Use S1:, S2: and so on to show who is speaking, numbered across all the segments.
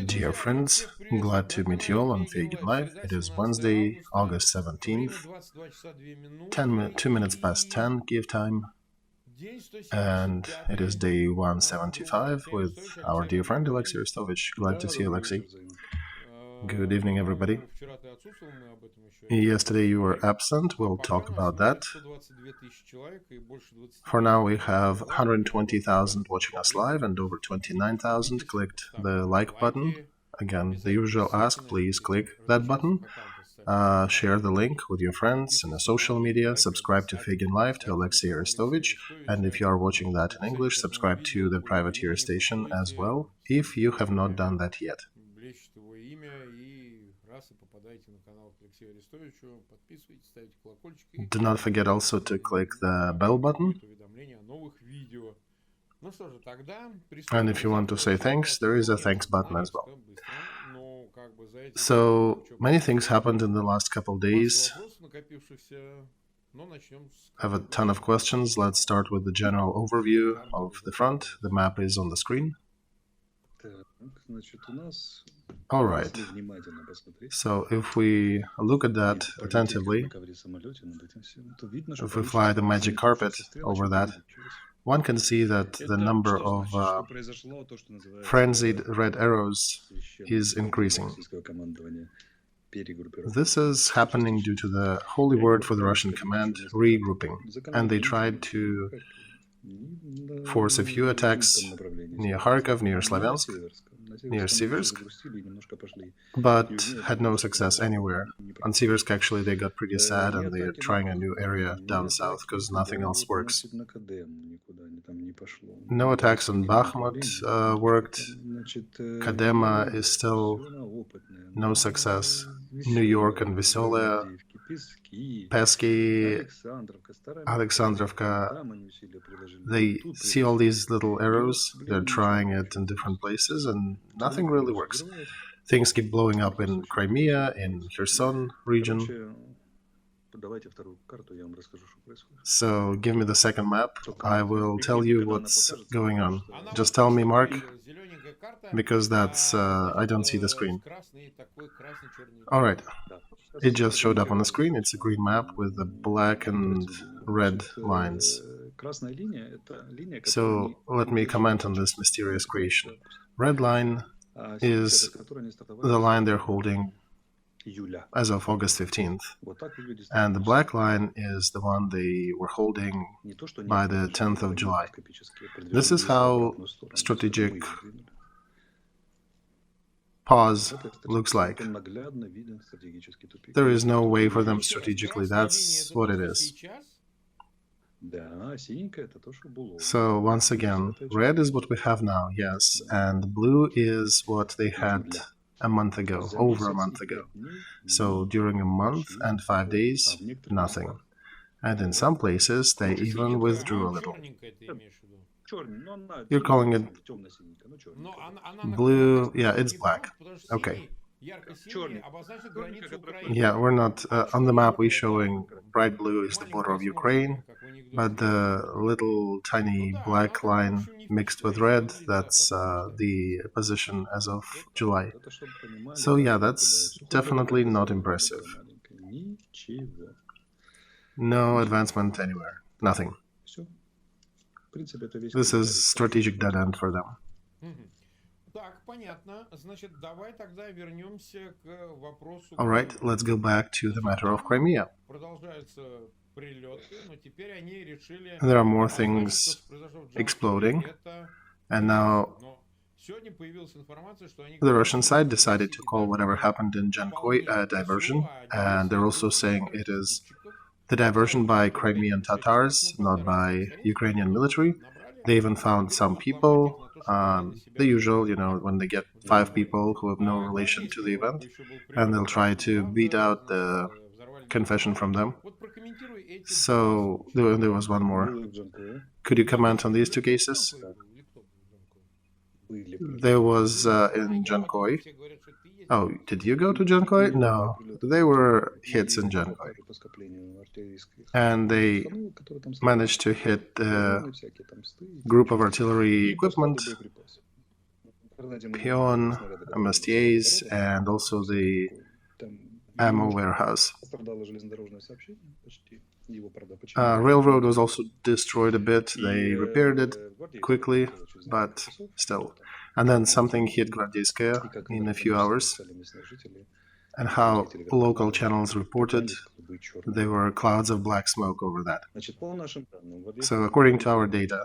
S1: Dear friends, glad to meet you all on Feygin Live. It is Wednesday, August 17th, 2 minutes past 10 Kiev time, and it is day 175 with our dear friend Olexiy Arestovich. Glad to see you, Olexiy. Good evening, everybody. Yesterday you were absent, we'll talk about that. For now we have 120,000 watching us live and over 29,000 clicked the like button. Again, the usual ask, please click that button. Share the link with your friends in the social media, subscribe to Feigin Live to Olexiy Arestovich, and if you are watching that in English, subscribe to the privateer station as well, if you have not done that yet. Do not forget also to click the bell button. And if you want to say thanks, there is a thanks button as well. So, many things happened in the last couple days. I have a ton of questions. Let's start with the general overview of the front. The map is on the screen. Alright, so if we look at that attentively, if we fly the magic carpet over that, one can see that the number of frenzied red arrows is increasing. This is happening due to the holy word for the Russian command, regrouping, and they tried to force a few attacks near Kharkov, near Slavyansk, near Siversk, but had no success anywhere. On Siversk, actually, they got pretty sad and they're trying a new area down south because nothing else works. No attacks on Bakhmut worked. Kadema is still no success. New York and Veselaya, Pesky, Alexandrovka, they see all these little arrows, they're trying it in different places and nothing really works. Things keep blowing up in Crimea, in Kherson region. So give me the second map, I will tell you what's going on. Just tell me, Mark, because that's, I don't see the screen. Alright, it just showed up on the screen. It's a green map with the black and red lines. So let me comment on this mysterious creation. Red line is the line they're holding as of August 15th, and the black line is the one they were holding by the 10th of July. This is how strategic pause looks like. There is no way for them strategically, that's what it is. So once again, red is what we have now, yes, and blue is what they had a month ago, over a month ago. So during a month and 5 days, nothing. And in some places, they even withdrew a little. You're calling it blue? Yeah, it's black. Okay. Yeah, we're not... on the map we're showing bright blue is the border of Ukraine, but the little tiny black line mixed with red, that's the position as of July. So yeah, that's definitely not impressive. No advancement anywhere. Nothing. This is strategic dead end for them. Alright, let's go back to the matter of Crimea. There are more things exploding, and now the Russian side decided to call whatever happened in Jankoy a diversion, and they're also saying it is the diversion by Crimean Tatars, not by Ukrainian military. They even found some people, the usual, you know, when they get 5 people who have no relation to the event, and they'll try to beat out the confession from them. So, there was one more. Could you comment on these 2 cases? There was in Jankoy. Oh, did you go to Jankoy? No, they were hits in Jankoy. And they managed to hit a group of artillery equipment peon, MSTAs, and also the ammo warehouse. Railroad was also destroyed a bit. They repaired it quickly, but still. And then something hit Gvardeyskaya in a few hours. And how local channels reported, there were clouds of black smoke over that. So according to our data,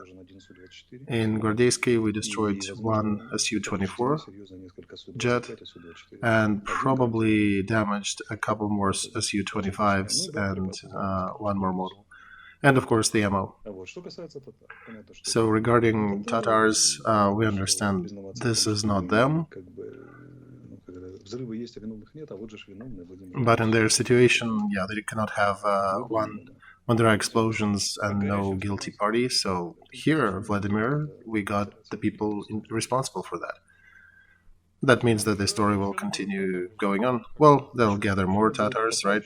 S1: in Gvardeyskaya we destroyed one Su-24 jet and probably damaged a couple more Su-25s and one more model. And of course the ammo. So regarding Tatars, we understand this is not them. But in their situation, yeah, they cannot have when there are explosions and no guilty party. So here, Vladimir, we got the people responsible for that. That means that the story will continue going on. Well, they'll gather more Tatars, right?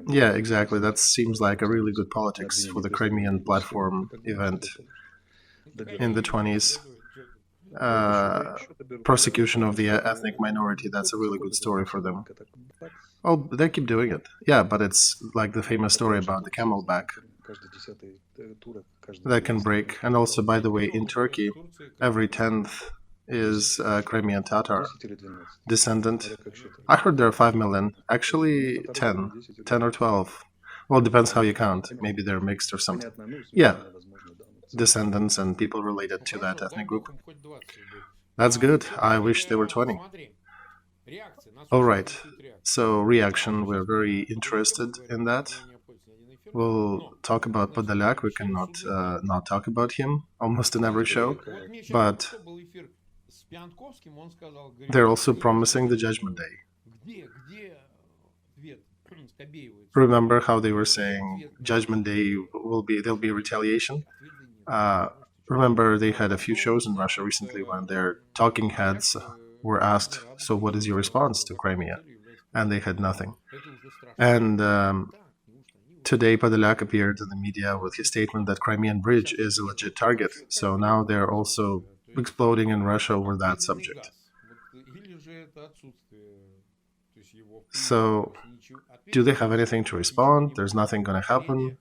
S1: Yeah, exactly. That seems like a really good politics for the Crimean platform event in the 20s. Prosecution of the ethnic minority, that's a really good story for them. Oh, they keep doing it. Yeah, but it's like the famous story about the camelback that can break. And also, by the way, in Turkey, every 10th is a Crimean Tatar descendant. I heard there are 5 million. Actually, 10 or 12. Well, it depends how you count. Maybe they're mixed or something. Yeah, descendants and people related to that ethnic group. That's good. I wish there were 20. Alright, so reaction, we're very interested in that. We'll talk about Podolyak, we cannot not talk about him almost in every show, but they're also promising the Judgment Day. Remember how they were saying Judgment Day there'll be retaliation? Remember, they had a few shows in Russia recently when their talking heads were asked, so what is your response to Crimea? And they had nothing. And today Podolyak appeared in the media with his statement that Crimean Bridge is a legit target. So now they're also exploding in Russia over that subject. So, do they have anything to respond? There's nothing going to happen.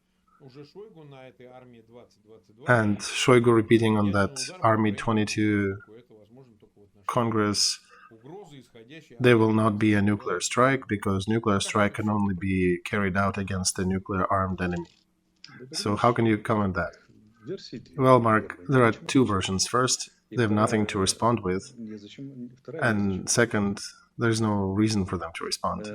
S1: And Shoigu repeating on that Army 22 Congress, there will not be a nuclear strike because nuclear strike can only be carried out against a nuclear armed enemy. So how can you comment that? Well, Mark, there are two versions. First, they have nothing to respond with. And second, there's no reason for them to respond.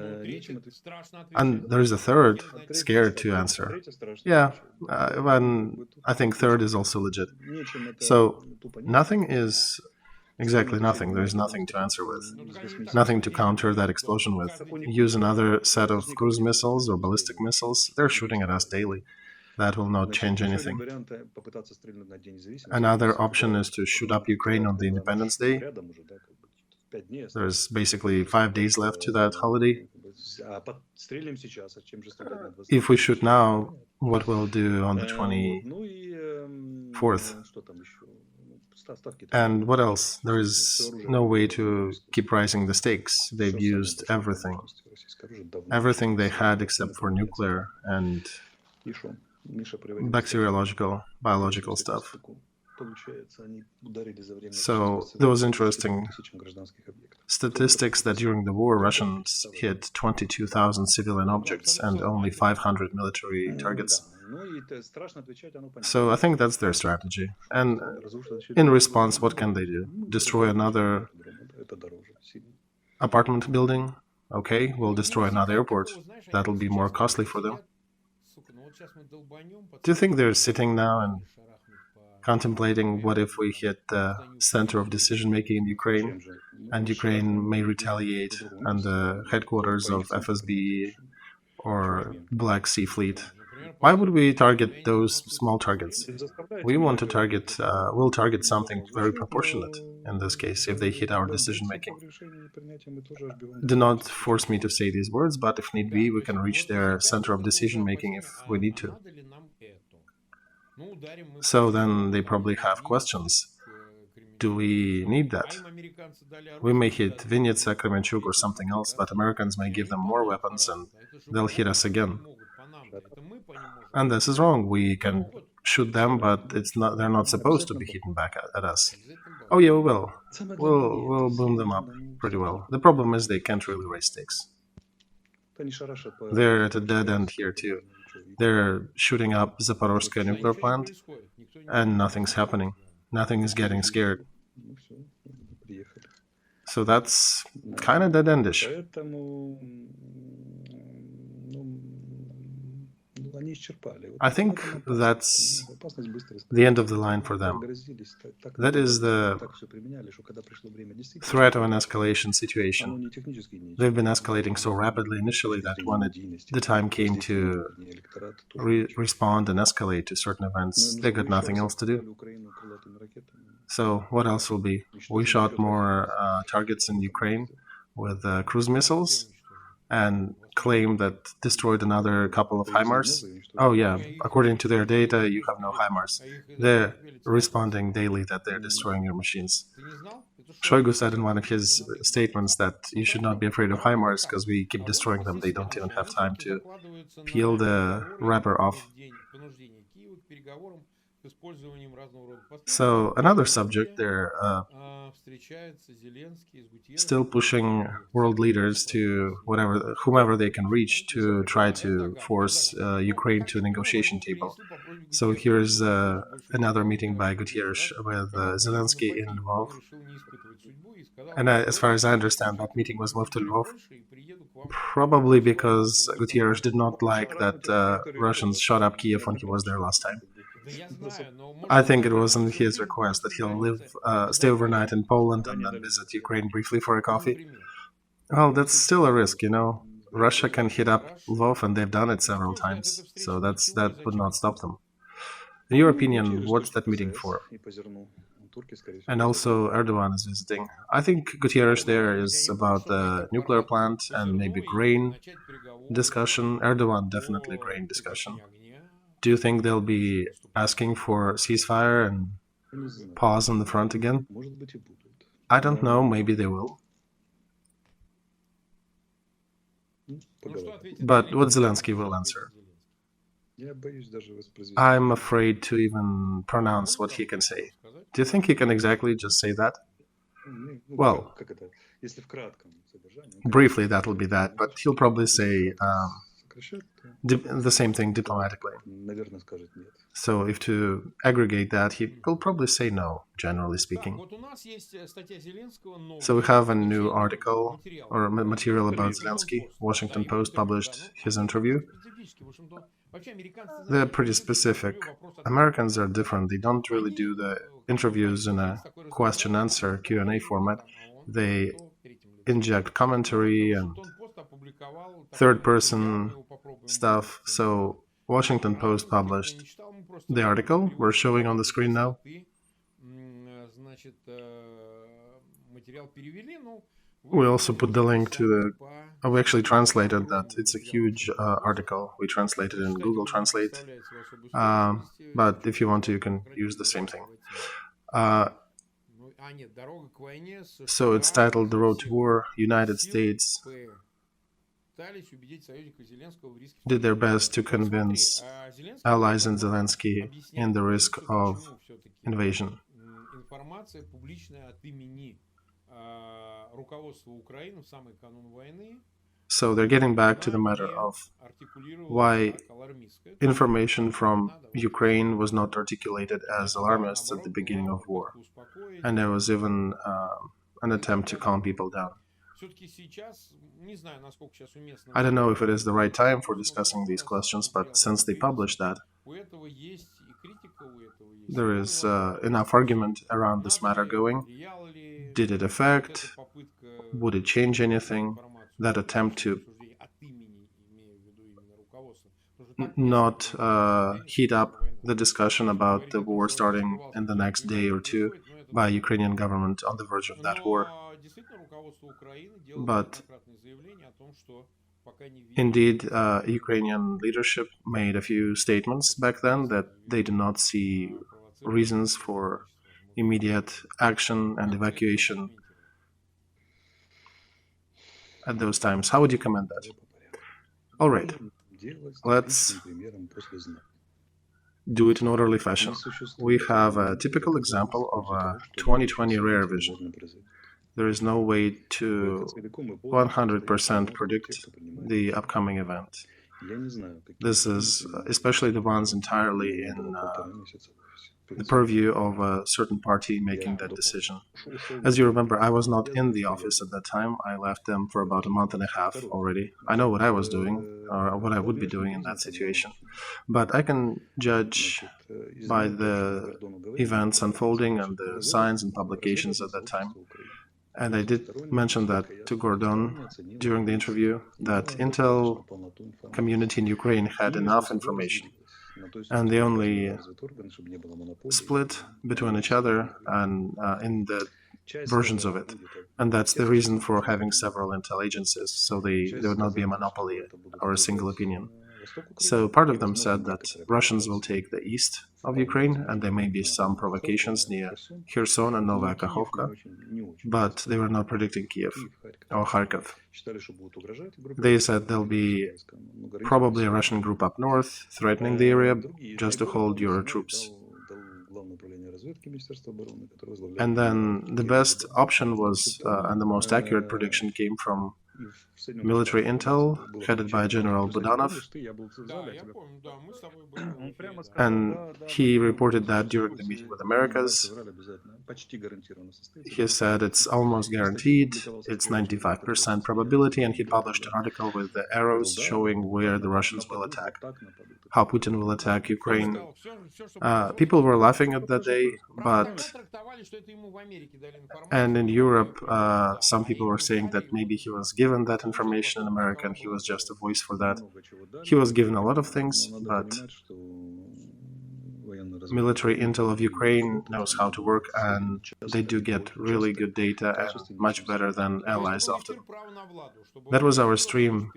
S1: And there's a third, scared to answer. Yeah, and I think third is also legit. So nothing is exactly nothing. There's nothing to answer with. Nothing to counter that explosion with. Use another set of cruise missiles or ballistic missiles. They're shooting at us daily. That will not change anything. Another option is to shoot up Ukraine on the Independence Day. There's basically 5 days left to that holiday. If we shoot now, what we'll do on the 24th? And what else? There is no way to keep rising the stakes. They've used everything. Everything they had except for nuclear and bacteriological, biological stuff. So there was interesting statistics that during the war Russians hit 22,000 civilian objects and only 500 military targets. So I think that's their strategy. And in response, what can they do? Destroy another apartment building? Okay, we'll destroy another airport. That'll be more costly for them. Do you think they're sitting now and contemplating what if we hit the center of decision-making in Ukraine and Ukraine may retaliate on the headquarters of FSB or Black Sea Fleet? Why would we target those small targets? We want to target, we'll target something very proportionate in this case, if they hit our decision-making. Do not force me to say these words, but if need be, we can reach their center of decision-making if we need to. So then they probably have questions. Do we need that? We may hit Vinnytsia, Kremenchuk, or something else, but Americans may give them more weapons and they'll hit us again. And this is wrong. We can shoot them, but they're not supposed to be hitting back at us. Oh yeah, we will. We'll boom them up pretty well. The problem is they can't really raise stakes. They're at a dead end here too. They're shooting up Zaporozhye nuclear plant, and nothing's happening. Nothing is getting scared. So that's kind of dead-endish. I think that's the end of the line for them. That is the threat of an escalation situation. They've been escalating so rapidly initially that when the time came to respond and escalate to certain events, they got nothing else to do. So what else will be? We shot more targets in Ukraine with cruise missiles and claim that destroyed another couple of HIMARS. Oh yeah, according to their data, you have no HIMARS. They're responding daily that they're destroying your machines. Shoigu said in one of his statements that you should not be afraid of HIMARS because we keep destroying them. They don't even have time to peel the wrapper off. So another subject, they're still pushing world leaders to whomever they can reach to try to force Ukraine to a negotiation table. So here's another meeting by Gutierrez with Zelensky in Lvov. And as far as I understand, that meeting was moved to Lvov, probably because Gutierrez did not like that Russians shot up Kiev when he was there last time. I think it wasn't his request that he'll stay overnight in Poland and then visit Ukraine briefly for a coffee. Well, that's still a risk, you know. Russia can hit up Lvov, and they've done it several times, so that would not stop them. In your opinion, what's that meeting for? And also Erdogan is visiting. I think Gutierrez there is about the nuclear plant and maybe grain discussion. Erdogan definitely grain discussion. Do you think they'll be asking for ceasefire and pause on the front again? I don't know, maybe they will. But what Zelensky will answer? I'm afraid to even pronounce what he can say. Do you think he can exactly just say that? Well, briefly that will be that, but he'll probably say the same thing diplomatically. So if to aggregate that, he will probably say no, generally speaking. So we have a new article or material about Zelensky. Washington Post published his interview. They're pretty specific. Americans are different. They don't really do the interviews in a question-answer Q&A format. They inject commentary and third-person stuff. So Washington Post published the article we're showing on the screen now. We also put the link to the... we actually translated that. It's a huge article. We translated in Google Translate. But if you want to, you can use the same thing. So it's titled The Road to War. United States did their best to convince allies and Zelensky in the risk of invasion. So they're getting back to the matter of why information from Ukraine was not articulated as alarmists at the beginning of war. And there was even an attempt to calm people down. I don't know if it is the right time for discussing these questions, but since they published that, there is enough argument around this matter going. Did it affect? Would it change anything? That attempt to not heat up the discussion about the war starting in the next day or two by Ukrainian government on the verge of that war. But indeed, Ukrainian leadership made a few statements back then that they do not see reasons for immediate action and evacuation at those times. How would you comment that? All right, let's do it in orderly fashion. We have a typical example of a 20/20 rare vision. There is no way to 100% predict the upcoming event. This is especially the ones entirely in the purview of a certain party making that decision. As you remember, I was not in the office at that time. I left them for about a month and a half already. I know what I was doing, or what I would be doing in that situation. But I can judge by the events unfolding and the signs and publications at that time. And I did mention that to Gordon during the interview, that Intel community in Ukraine had enough information, and they only split between each other and in the versions of it. And that's the reason for having several intel agencies, so there would not be a monopoly or a single opinion. So part of them said that Russians will take the east of Ukraine, and there may be some provocations near Kherson and Novaya Kakhovka, but they were not predicting Kiev or Kharkov. They said there'll be probably a Russian group up north threatening the area just to hold your troops. And then the best option was, and the most accurate prediction came from military intel headed by General Budanov, and he reported that during the meeting with Americas. He said it's almost guaranteed, it's 95% probability, and he published an article with the arrows showing where the Russians will attack, how Putin will attack Ukraine. People were laughing at that day, and in Europe, some people were saying that maybe he was given that information in America and he was just a voice for that. He was given a lot of things, but military intel of Ukraine knows how to work, and they do get really good data and much better than allies often. That was our stream,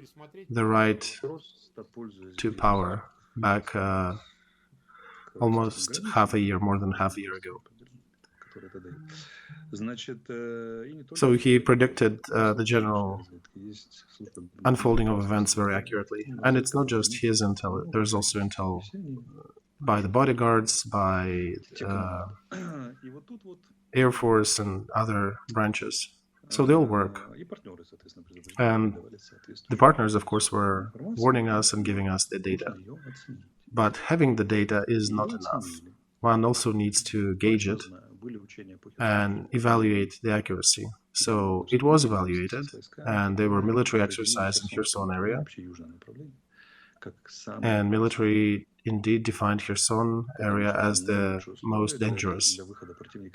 S1: The Right to Power, back almost more than half a year ago. So he predicted the general unfolding of events very accurately. And it's not just his intel, there's also intel by the bodyguards, by Air Force and other branches. So they'll work. And the partners, of course, were warning us and giving us the data. But having the data is not enough. One also needs to gauge it and evaluate the accuracy. So it was evaluated, and there were military exercises in Kherson area. And military indeed defined Kherson area as the most dangerous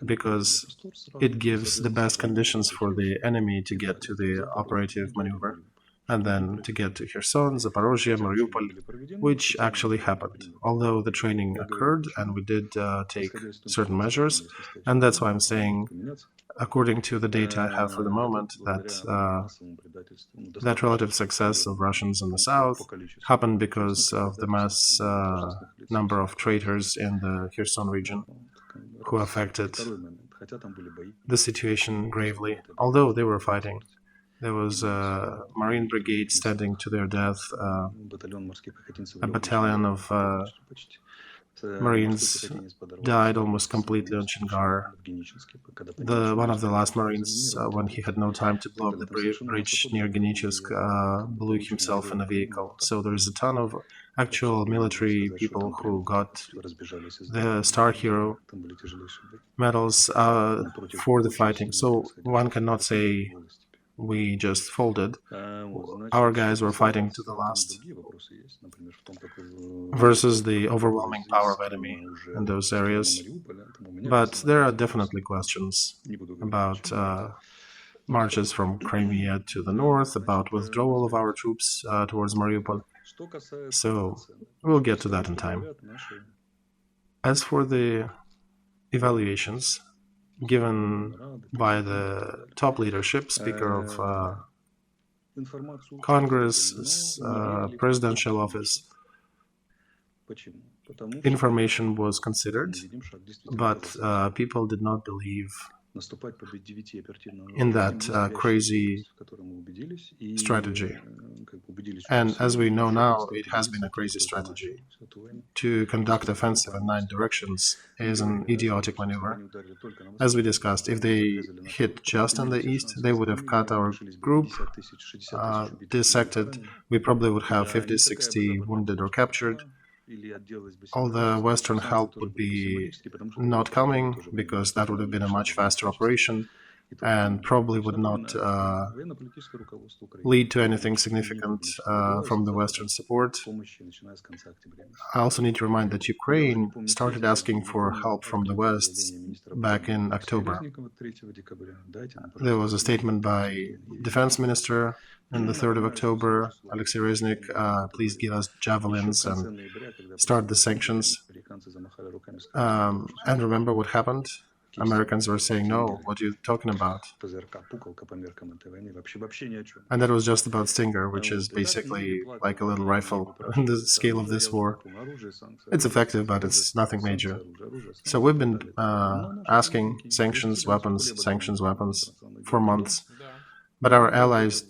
S1: because it gives the best conditions for the enemy to get to the operative maneuver and then to get to Kherson, Zaporozhye, Mariupol, which actually happened, although the training occurred and we did take certain measures. And that's why I'm saying, according to the data I have for the moment, that relative success of Russians in the south happened because of the mass number of traitors in the Kherson region who affected the situation gravely, although they were fighting. There was a Marine brigade standing to their death, a battalion of Marines died almost completely on Chingar. One of the last Marines, when he had no time to blow up the bridge near Genichevsk, blew himself in a vehicle. So there is a ton of actual military people who got the Star Hero medals for the fighting. So one cannot say we just folded. Our guys were fighting to the last versus the overwhelming power of enemy in those areas. But there are definitely questions about marches from Crimea to the north, about withdrawal of our troops towards Mariupol. So we'll get to that in time. As for the evaluations given by the top leadership, Speaker of Congress, Presidential Office, information was considered, but people did not believe in that crazy strategy. And as we know now, it has been a crazy strategy. To conduct offensive in 9 directions is an idiotic maneuver. As we discussed, if they hit just in the east, they would have cut our group, dissected. We probably would have 50, 60 wounded or captured. All the Western help would be not coming, because that would have been a much faster operation and probably would not lead to anything significant from the Western support. I also need to remind that Ukraine started asking for help from the West back in October. There was a statement by Defense Minister on the 3rd of October, Olexiy, please give us javelins and start the sanctions. And remember what happened? Americans were saying, no, what are you talking about? And that was just about Stinger, which is basically like a little rifle on the scale of this war. It's effective, but it's nothing major. So we've been asking sanctions weapons for months. But our allies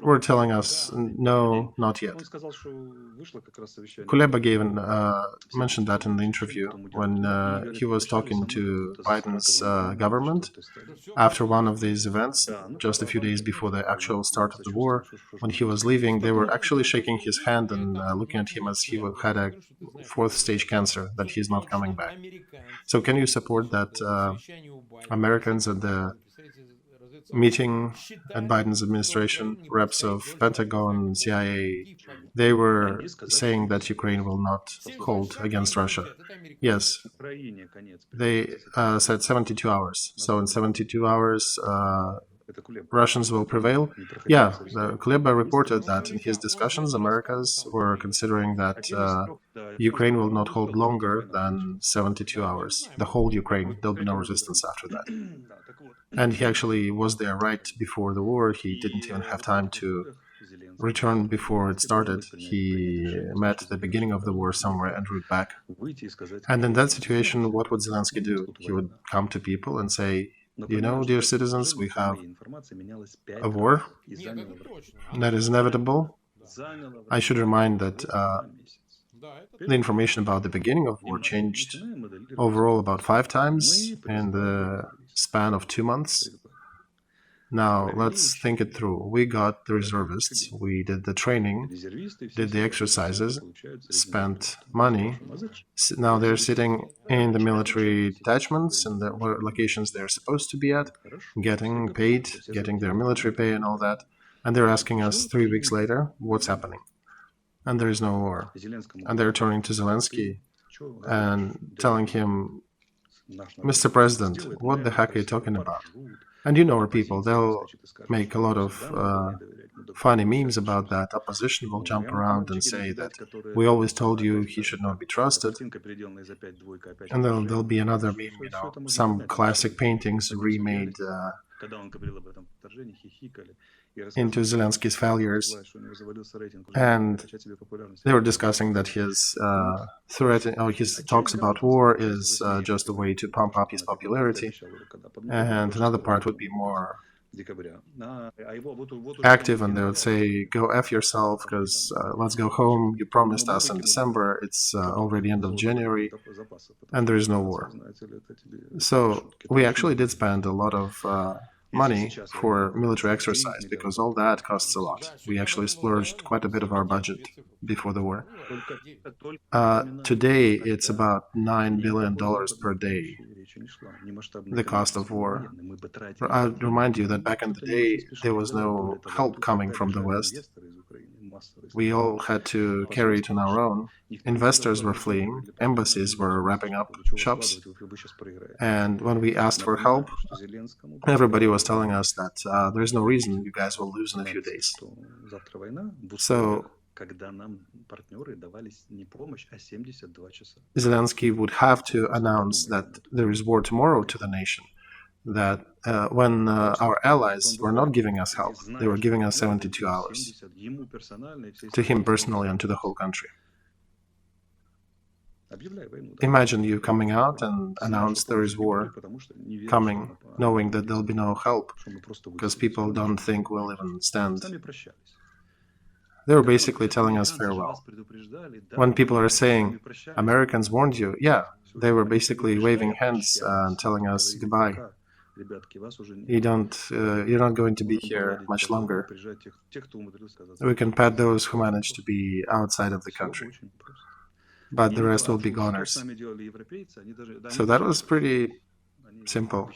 S1: were telling us, no, not yet. Kuleba mentioned that in the interview when he was talking to Biden's government after one of these events, just a few days before the actual start of the war. When he was leaving, they were actually shaking his hand and looking at him as he had a 4th-stage cancer, that he's not coming back. So can you support that Americans at the meeting at Biden's administration, reps of Pentagon, CIA, they were saying that Ukraine will not hold against Russia. Yes, they said 72 hours. So in 72 hours, Russians will prevail. Yeah, Kuleba reported that in his discussions, Americans were considering that Ukraine will not hold longer than 72 hours. The whole Ukraine, there'll be no resistance after that. And he actually was there right before the war. He didn't even have time to return before it started. He met at the beginning of the war somewhere en route back. And in that situation, what would Zelensky do? He would come to people and say, you know, dear citizens, we have a war that is inevitable. I should remind that the information about the beginning of war changed overall about 5 times in the span of 2 months. Now, let's think it through. We got the reservists, we did the training, did the exercises, spent money. Now they're sitting in the military detachments and the locations they're supposed to be at, getting paid, getting their military pay and all that. And they're asking us 3 weeks later, what's happening? And there is no war. And they're turning to Zelensky and telling him, Mr. President, what the heck are you talking about? And you know our people, they'll make a lot of funny memes about that. Opposition will jump around and say that we always told you he should not be trusted. And there'll be another meme, you know, some classic paintings remade into Zelensky's failures. And they were discussing that his his talks about war is just a way to pump up his popularity. And another part would be more active, and they would say, go F yourself, because let's go home. You promised us in December. It's already end of January, and there is no war. So we actually did spend a lot of money for military exercise, because all that costs a lot. We actually splurged quite a bit of our budget before the war. Today, it's about $9 billion per day, the cost of war. I remind you that back in the day, there was no help coming from the West. We all had to carry it on our own. Investors were fleeing, embassies were wrapping up shops, and when we asked for help, everybody was telling us that there is no reason, you guys will lose in a few days. So Zelensky would have to announce that there is war tomorrow to the nation, that when our allies were not giving us help, they were giving us 72 hours, to him personally and to the whole country. Imagine you coming out and announce there is war coming, knowing that there'll be no help, because people don't think we'll even stand. They were basically telling us farewell. When people are saying, Americans warned you, yeah, they were basically waving hands and telling us goodbye. You're not going to be here much longer. We can pat those who managed to be outside of the country, but the rest will be goners. So that was pretty simple.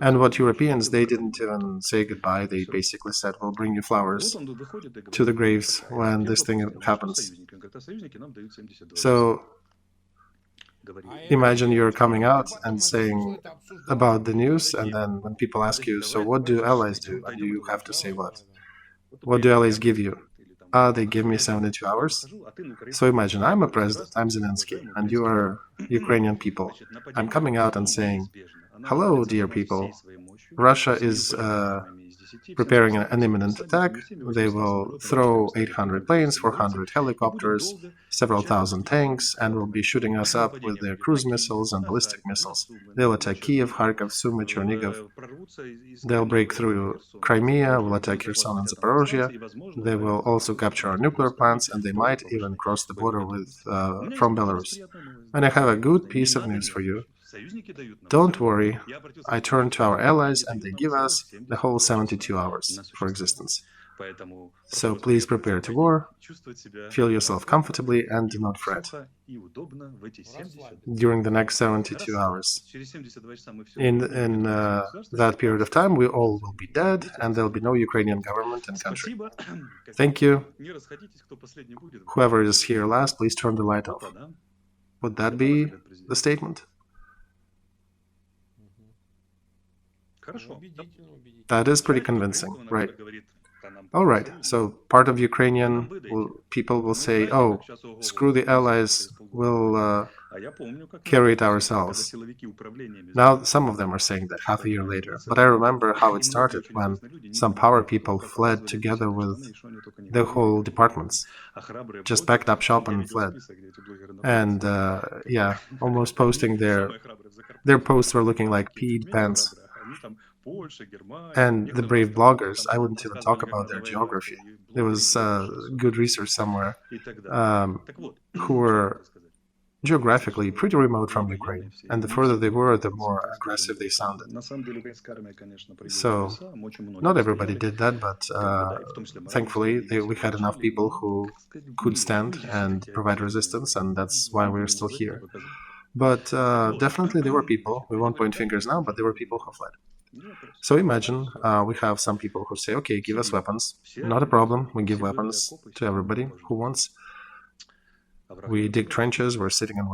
S1: And what Europeans, they didn't even say goodbye. They basically said, we'll bring you flowers to the graves when this thing happens. So imagine you're coming out and saying about the news, and then when people ask you, so what do allies do? And you have to say what? What do allies give you? They give me 72 hours. So imagine I'm a president, I'm Zelensky, and you are Ukrainian people. I'm coming out and saying, hello, dear people. Russia is preparing an imminent attack. They will throw 800 planes, 400 helicopters, several thousand tanks, and will be shooting us up with their cruise missiles and ballistic missiles. They'll attack Kiev, Kharkov, Sumy, Chernigov. They'll break through Crimea, will attack Kherson and Zaporozhye. They will also capture our nuclear plants, and they might even cross the border from Belarus. And I have a good piece of news for you. Don't worry, I turn to our allies and they give us the whole 72 hours for existence. So please prepare to war, feel yourself comfortably, and do not fret. During the next 72 hours. In that period of time, we all will be dead, and there will be no Ukrainian government and country. Thank you. Whoever is here last, please turn the light off. Would that be the statement? That is pretty convincing, right? All right, so part of Ukrainian people will say, oh, screw the allies, we'll carry it ourselves. Now, some of them are saying that half a year later, but I remember how it started when some power people fled together with the whole departments, just packed up shop and fled. And yeah, almost posting their posts were looking like peed pants. And the brave bloggers, I wouldn't even talk about their geography. There was good research somewhere who were geographically pretty remote from Ukraine. And the further they were, the more aggressive they sounded. So, not everybody did that, but thankfully we had enough people who could stand and provide resistance, and that's why we're still here. But definitely there were people, we won't point fingers now, but there were people who fled. So imagine we have some people who say, okay, give us weapons. Not a problem, we give weapons to everybody who wants. We dig trenches, we're sitting and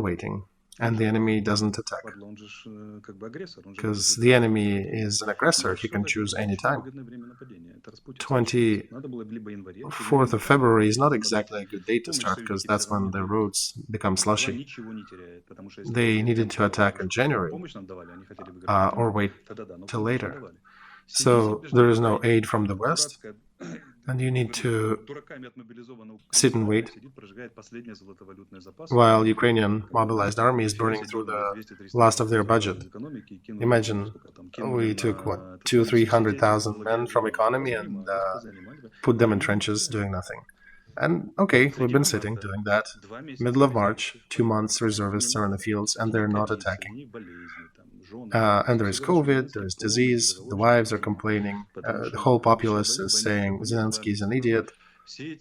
S1: waiting. And the enemy doesn't attack. Because the enemy is an aggressor, he can choose any time. 24th of February is not exactly a good date to start, because that's when the roads become slushy. They needed to attack in January, or wait till later. So there is no aid from the West, and you need to sit and wait while Ukrainian mobilized army is burning through the last of their budget. Imagine we took, what, 200,000-300,000 men from economy and put them in trenches doing nothing. And okay, we've been sitting doing that. Middle of March, 2 months reservists are in the fields and they're not attacking. And there is COVID, there is disease, the wives are complaining, the whole populace is saying Zelensky is an idiot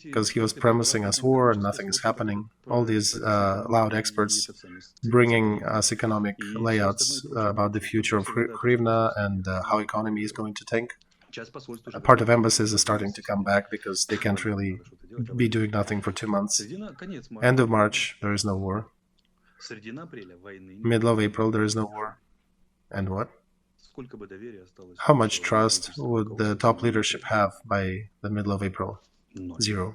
S1: because he was promising us war and nothing is happening. All these loud experts bringing us economic layouts about the future of Hryvnia and how economy is going to tank. A part of embassies is starting to come back because they can't really be doing nothing for 2 months. End of March, there is no war. Middle of April, there is no war. And what? How much trust would the top leadership have by the middle of April? 0.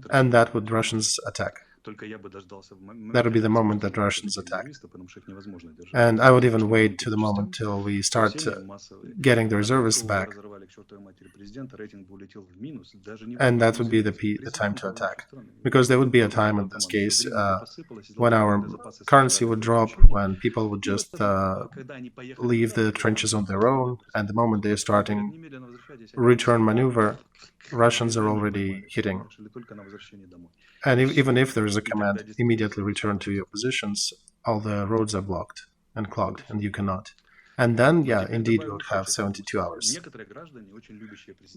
S1: And that would Russians attack. That would be the moment that Russians attack. And I would even wait to the moment till we start getting the reservists back. And that would be the time to attack. Because there would be a time in this case when our currency would drop, when people would just leave the trenches on their own, and the moment they're starting return maneuver, Russians are already hitting. And even if there is a command, immediately return to your positions, all the roads are blocked and clogged, and you cannot. And then, yeah, indeed, we would have 72 hours.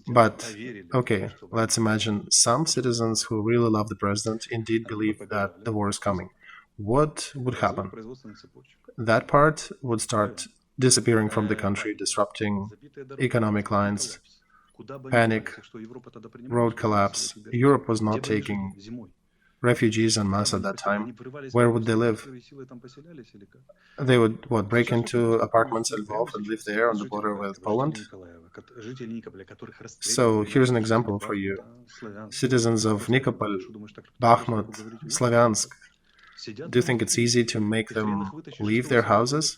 S1: But, okay, let's imagine some citizens who really love the president indeed believe that the war is coming. What would happen? That part would start disappearing from the country, disrupting economic lines, panic, road collapse. Europe was not taking refugees en masse at that time. Where would they live? They would, break into apartments in Lvov and live there on the border with Poland? So here's an example for you. Citizens of Nikopol, Bakhmut, Slavyansk, do you think it's easy to make them leave their houses?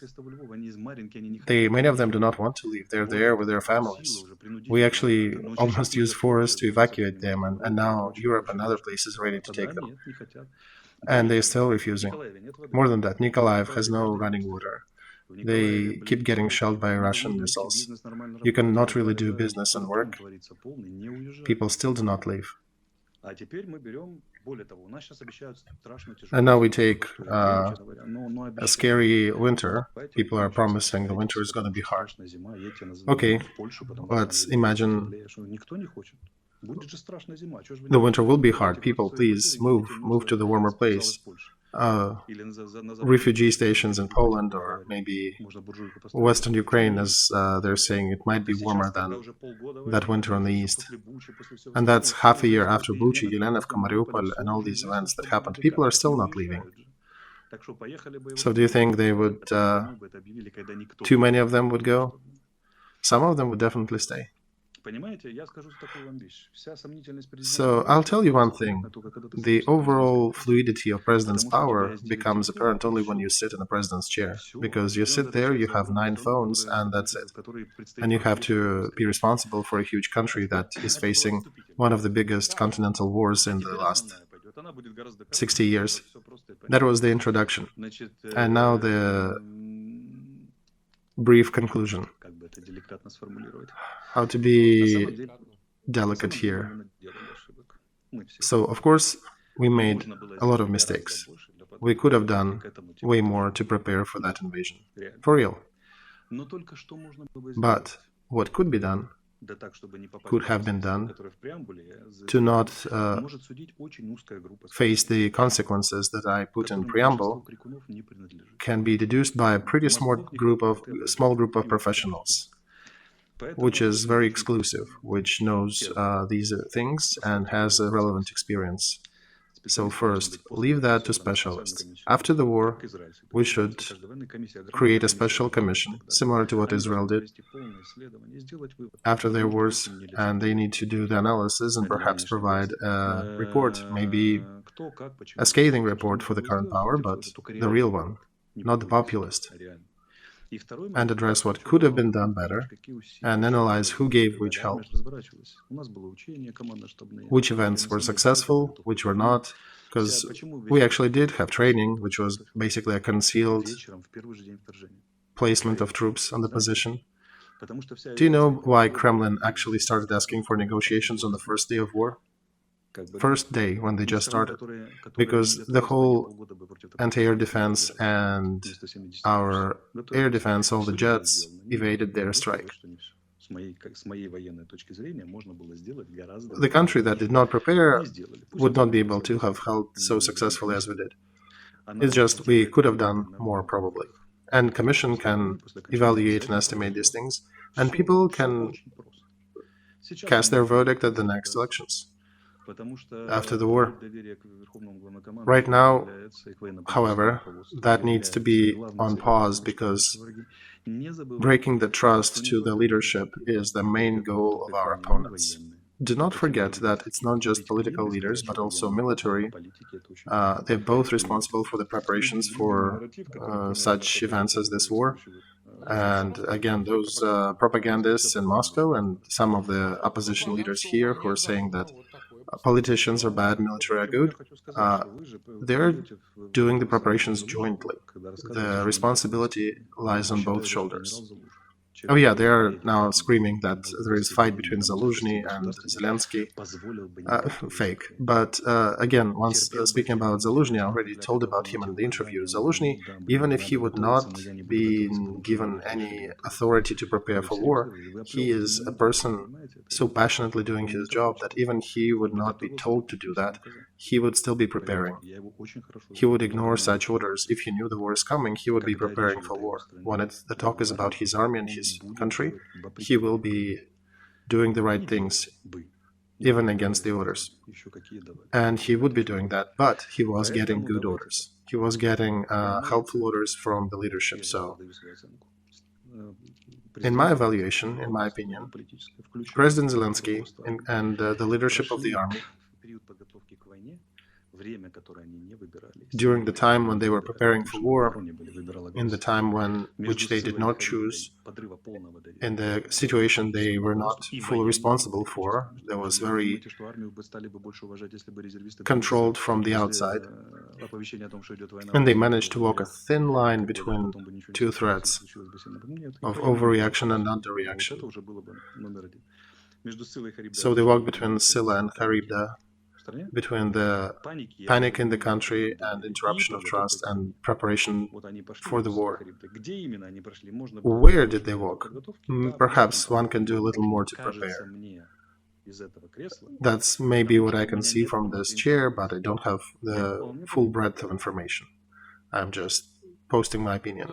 S1: Many of them do not want to leave. They're there with their families. We actually almost use force to evacuate them, and now Europe and other places are ready to take them. And they're still refusing. More than that, Nikolaev has no running water. They keep getting shelled by Russian missiles. You cannot really do business and work. People still do not leave. And now we take a scary winter. People are promising the winter is going to be hard. Okay, let's imagine the winter will be hard. People, please move to the warmer place. Refugee stations in Poland, or maybe Western Ukraine, as they're saying, it might be warmer than that winter on the east. And that's half a year after Bucha, Yelenivka, Mariupol, and all these events that happened. People are still not leaving. So do you think they would, too many of them would go? Some of them would definitely stay. So I'll tell you one thing. The overall fluidity of president's power becomes apparent only when you sit in the president's chair. Because you sit there, you have 9 phones, and that's it. And you have to be responsible for a huge country that is facing one of the biggest continental wars in the last 60 years. That was the introduction. And now the brief conclusion. How to be delicate here. So, of course, we made a lot of mistakes. We could have done way more to prepare for that invasion. For real. But what could be done, could have been done, to not face the consequences that I put in preamble, can be deduced by a pretty small group of professionals, which is very exclusive, which knows these things and has a relevant experience. So first, leave that to specialists. After the war, we should create a special commission, similar to what Israel did after their wars, and they need to do the analysis and perhaps provide a report, maybe a scathing report for the current power, but the real one, not the populist, and address what could have been done better, and analyze who gave which help, which events were successful, which were not, because we actually did have training, which was basically a concealed placement of troops on the position. Do you know why Kremlin actually started asking for negotiations on the first day of war? First day, when they just started, because the whole anti-air defense and our air defense, all the jets, evaded their strike. The country that did not prepare would not be able to have held so successfully as we did. It's just we could have done more, probably. And Commission can evaluate and estimate these things, and people can cast their verdict at the next elections. After the war. Right now, however, that needs to be on pause because breaking the trust to the leadership is the main goal of our opponents. do not forget that it's not just political leaders, but also military. They're both responsible for the preparations for such events as this war. And again, those propagandists in Moscow and some of the opposition leaders here who are saying that politicians are bad, military are good, they're doing the preparations jointly. The responsibility lies on both shoulders. Oh yeah, they are now screaming that there is a fight between Zaluzhny and Zelensky. Fake. But again, once speaking about Zaluzhny, I already told about him in the interview. Zaluzhny, even if he would not be given any authority to prepare for war, he is a person so passionately doing his job that even he would not be told to do that, he would still be preparing. He would ignore such orders. If he knew the war is coming, he would be preparing for war. When the talk is about his army and his country, he will be doing the right things, even against the orders. And he would be doing that, but he was getting good orders. He was getting helpful orders from the leadership. So, in my evaluation, in my opinion, President Zelensky and the leadership of the army, during the time when they were preparing for war, in the time which they did not choose, in the situation they were not fully responsible for, that was very controlled from the outside, and they managed to walk a thin line between two threats of overreaction and underreaction. So they walked between Silla and Charybda, between the panic in the country and interruption of trust and preparation for the war. Where did they walk? Perhaps one can do a little more to prepare. That's maybe what I can see from this chair, but I don't have the full breadth of information. I'm just posting my opinion.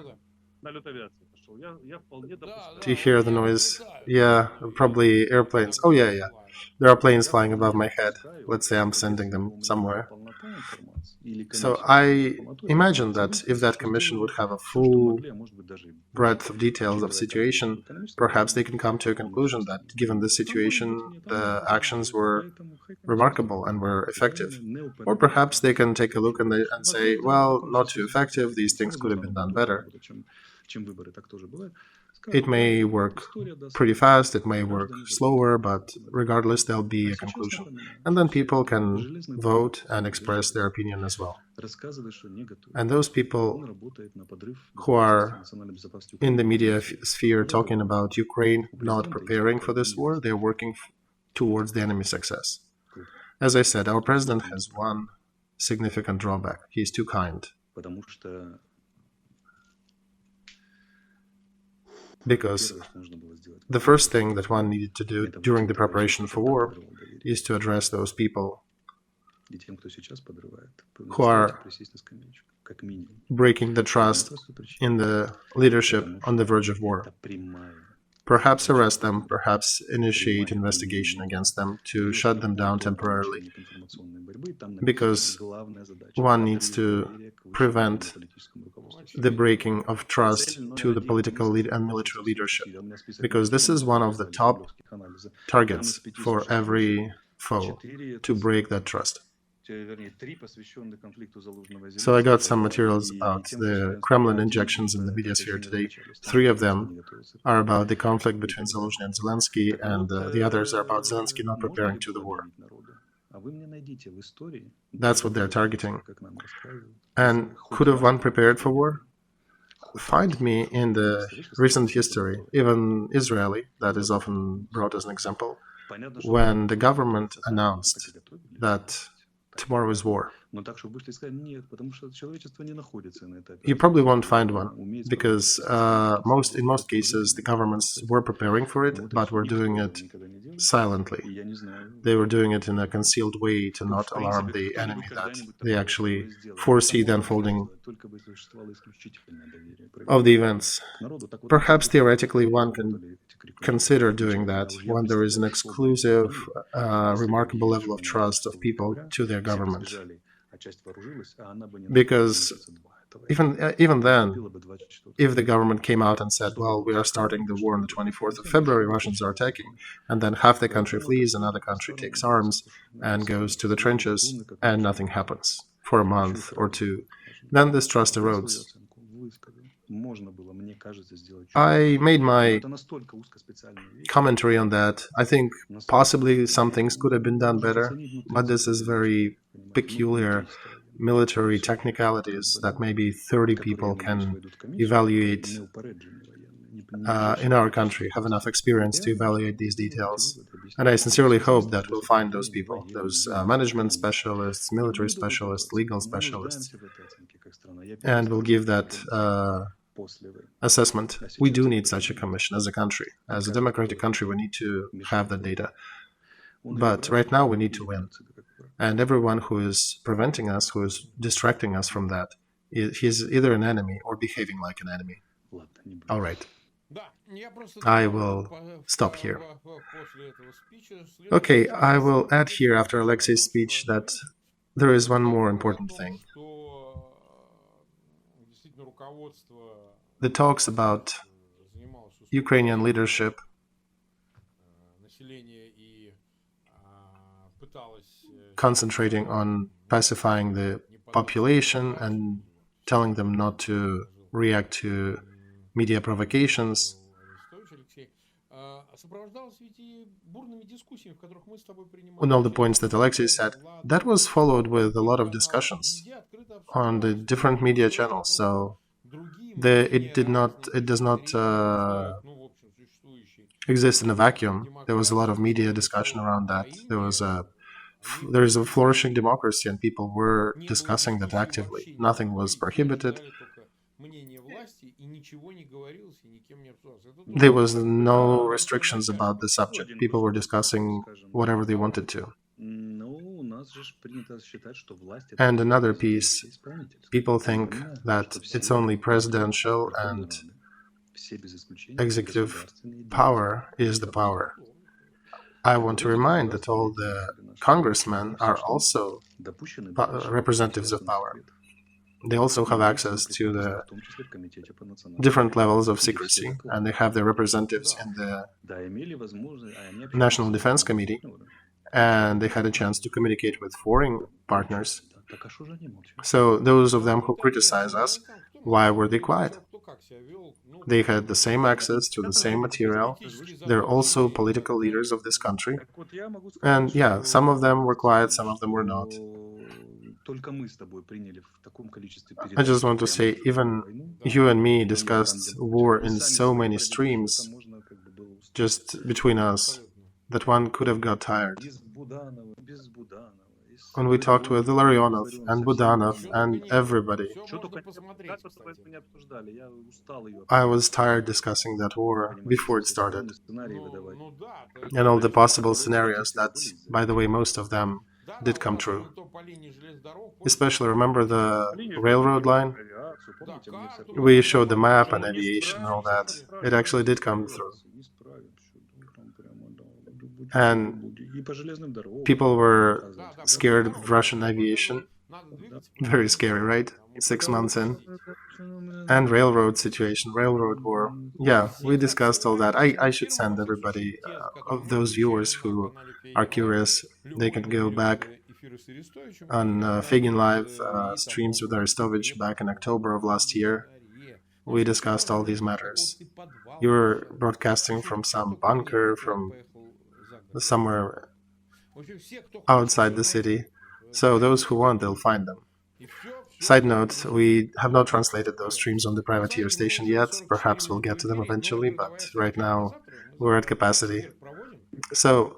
S1: Do you hear the noise? Yeah, probably airplanes. Oh yeah, yeah. There are planes flying above my head. Let's say I'm sending them somewhere. So I imagine that if that commission would have a full breadth of details of situation, perhaps they can come to a conclusion that given the situation, the actions were remarkable and were effective. Or perhaps they can take a look and say, well, not too effective, these things could have been done better. It may work pretty fast, it may work slower, but regardless, there'll be a conclusion. And then people can vote and express their opinion as well. And those people who are in the media sphere talking about Ukraine not preparing for this war, they're working towards the enemy's success. As I said, our president has one significant drawback. He's too kind. Because the first thing that one needed to do during the preparation for war is to address those people who are breaking the trust in the leadership on the verge of war. Perhaps arrest them, perhaps initiate investigation against them to shut them down temporarily, because one needs to prevent the breaking of trust to the political and military leadership, because this is one of the top targets for every foe, to break that trust. So I got some materials about the Kremlin injections in the media sphere today. 3 of them are about the conflict between Zaluzhny and Zelensky, and the others are about Zelensky not preparing to the war. That's what they're targeting. And could have one prepared for war? Find me in the recent history, even Israeli, that is often brought as an example, when the government announced that tomorrow is war. You probably won't find one, because in most cases the governments were preparing for it, but were doing it silently. They were doing it in a concealed way to not alarm the enemy that they actually foresee the unfolding of the events. Perhaps theoretically one can consider doing that when there is an exclusive, remarkable level of trust of people to their government. Because even then, if the government came out and said, well, we are starting the war on the 24th of February, Russians are attacking, and then half the country flees, another country takes arms and goes to the trenches, and nothing happens for a month or two, then this trust erodes. I made my commentary on that. I think possibly some things could have been done better, but this is very peculiar military technicalities that maybe 30 people can evaluate in our country, have enough experience to evaluate these details. And I sincerely hope that we'll find those people, those management specialists, military specialists, legal specialists, and we'll give that assessment. We do need such a commission as a country. As a democratic country, we need to have that data. But right now, we need to win. And everyone who is preventing us, who is distracting us from that, he's either an enemy or behaving like an enemy. All right. I will stop here. Okay, I will add here after Alexei's speech that there is one more important thing. The talks about Ukrainian leadership concentrating on pacifying the population and telling them not to react to media provocations. On all the points that Olexiy said, that was followed with a lot of discussions on the different media channels. So it does not exist in a vacuum. There was a lot of media discussion around that. There is a flourishing democracy, and people were discussing that actively. Nothing was prohibited. There was no restrictions about the subject. People were discussing whatever they wanted to. And another piece, people think that it's only presidential and executive power is the power. I want to remind that all the congressmen are also representatives of power. They also have access to the different levels of secrecy, and they have their representatives in the National Defense Committee, and they had a chance to communicate with foreign partners. So those of them who criticize us, why were they quiet? They had the same access to the same material. They're also political leaders of this country. And yeah, some of them were quiet, some of them were not. I just want to say, even you and me discussed war in so many streams, just between us, that one could have got tired. When we talked with Larionov and Budanov and everybody, I was tired discussing that war before it started. And all the possible scenarios that, by the way, most of them did come true. Especially, remember the railroad line? We showed the map and aviation and all that. It actually did come through. And people were scared of Russian aviation. Very scary, right? 6 months in. And railroad situation, railroad war. Yeah, we discussed all that. I should send everybody, of those viewers who are curious, they can go back on Feygin Live streams with Arestovych back in October of last year. We discussed all these matters. You were broadcasting from some bunker, from somewhere outside the city. So those who want, they'll find them. Side note, we have not translated those streams on the privateer station yet. Perhaps we'll get to them eventually, but right now we're at capacity. So,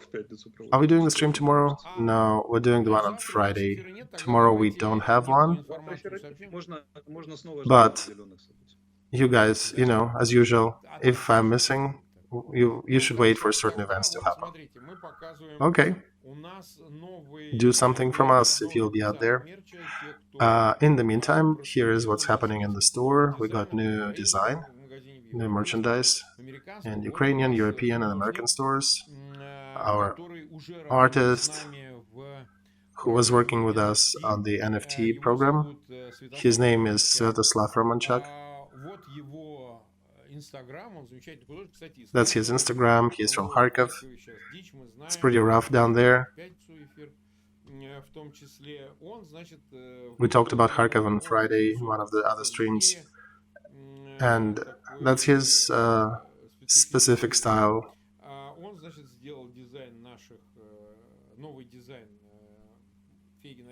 S1: are we doing the stream tomorrow? No, we're doing the one on Friday. Tomorrow we don't have one. But you guys, as usual, if I'm missing, you should wait for certain events to happen. Okay. Do something from us if you'll be out there. In the meantime, here is what's happening in the store. We got new design, new merchandise in Ukrainian, European, and American stores. Our artist, who was working with us on the NFT program. His name is Svetoslav Romanchuk. That's his Instagram. He's from Kharkov. It's pretty rough down there. We talked about Kharkov on Friday in one of the other streams. And that's his specific style.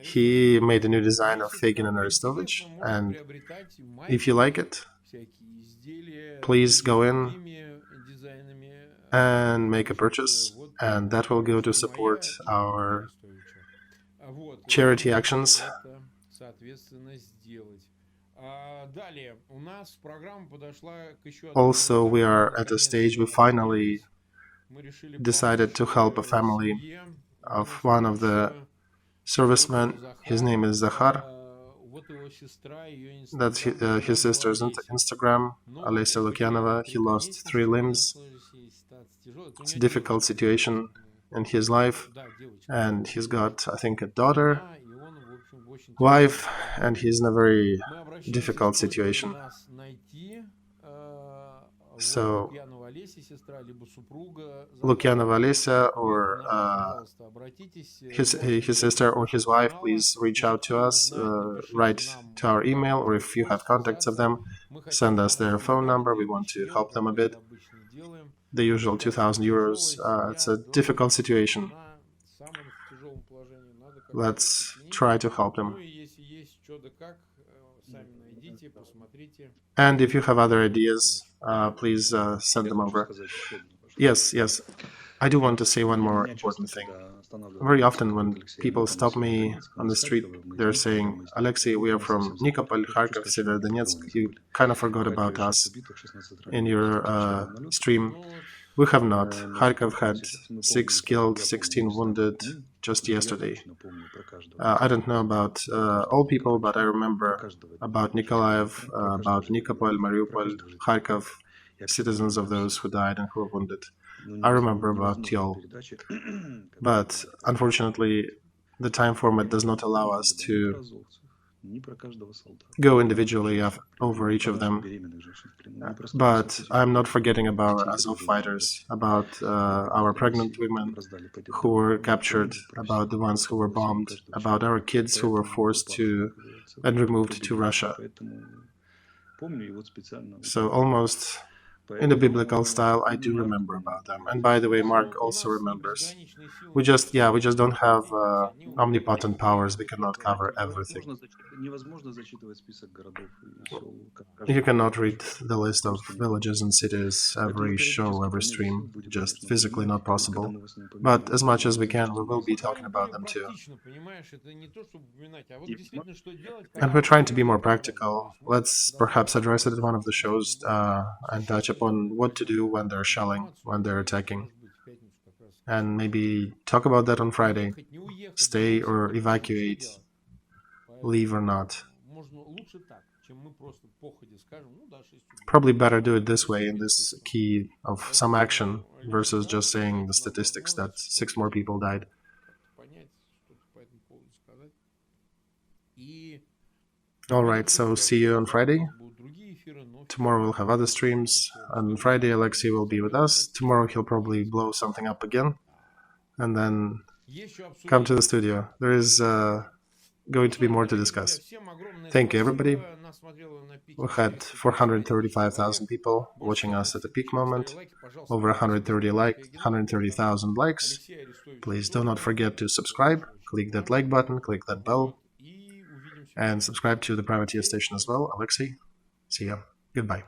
S1: He made a new design of Feygin and Arestovich, and if you like it, please go in and make a purchase, and that will go to support our charity actions. Also, we are at a stage we finally decided to help a family of one of the servicemen. His name is Zakhar. That's his sister's Instagram, Olexiy Lukyanova. He lost 3 limbs. It's a difficult situation in his life, and he's got, I think, a daughter, wife, and he's in a very difficult situation. So, Lukyanova Olesya or his sister or his wife, please reach out to us, write to our email, or if you have contacts of them, send us their phone number. We want to help them a bit. The usual 2,000 euros. It's a difficult situation. Let's try to help them. And if you have other ideas, please send them over. Yes. I do want to say one more important thing. Very often when people stop me on the street, they're saying, Olexiy, we are from Nikopol, Kharkov, Severodonetsk. You kind of forgot about us in your stream. We have not. Kharkov had 6 killed, 16 wounded just yesterday. I don't know about all people, but I remember about Nikolaev, about Nikopol, Mariupol, Kharkov, citizens of those who died and who were wounded. I remember about Tyol. But unfortunately, the time format does not allow us to go individually over each of them. But I'm not forgetting about Azov fighters, about our pregnant women who were captured, about the ones who were bombed, about our kids who were forced to and removed to Russia. So almost in the biblical style, I do remember about them. And by the way, Mark also remembers. We just don't have omnipotent powers. We cannot cover everything. You cannot read the list of villages and cities every show, every stream. Just physically not possible. But as much as we can, we will be talking about them too. And we're trying to be more practical. Let's perhaps address it at one of the shows and touch upon what to do when they're shelling, when they're attacking. And maybe talk about that on Friday. Stay or evacuate, leave or not. Probably better do it this way, in this key of some action, versus just saying the statistics that 6 more people died. Alright, so see you on Friday. Tomorrow we'll have other streams. On Friday, Olexiy will be with us. Tomorrow he'll probably blow something up again. And then come to the studio. There is going to be more to discuss. Thank you, everybody. We had 435,000 people watching us at the peak moment. Over 130,000 likes. Please do not forget to subscribe. Click that like button, click that bell. And subscribe to the Privateer station as well. Olexiy, see ya. Goodbye.